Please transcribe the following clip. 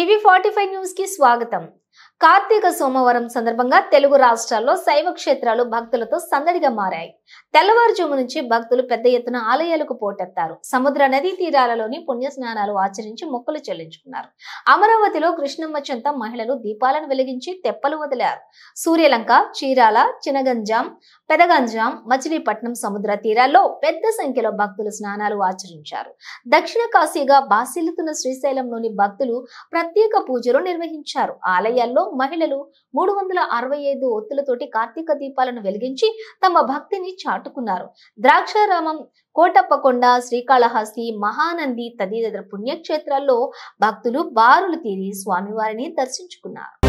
టీవీ45 news కి స్వాగతం. కార్తీక సోమవారం సందర్భంగా తెలుగు రాష్ట్రాల్లో శైవ క్షేత్రాలు భక్తులతో సందడిగా మారాయి. తెల్లవారుజాము నుంచి భక్తులు పెద్ద ఎత్తున ఆలయాలకు పోటెత్తారు. సముద్ర నదీ తీరాలలోని పుణ్య స్నానాలు ఆచరించి మొక్కులు చెల్లించుకున్నారు. అమరావతిలో కృష్ణమ్మ చెంత మహిళలు దీపాలను వెలిగించి తెప్పలు వదిలారు. సూర్యలంక, చీరాల, చినగంజాం, పెదగంజాం, మచిలీపట్నం సముద్ర తీరాల్లో పెద్ద సంఖ్యలో భక్తులు స్నానాలు ఆచరించారు. దక్షిణ కాశీగా బాసిల్లుతున్న శ్రీశైలంలోని భక్తులు ప్రత్యేక పూజలు నిర్వహించారు. ఆలయాల్లో మహిళలు 365 ఒత్తులతోటి కార్తీక దీపాలను వెలిగించి తమ భక్తిని చాటుకున్నారు. ద్రాక్షారామం, కోటప్పకొండ, శ్రీకాళహస్తి, మహానంది తదితర పుణ్యక్షేత్రాల్లో భక్తులు బారులు తీరి స్వామివారిని దర్శించుకున్నారు.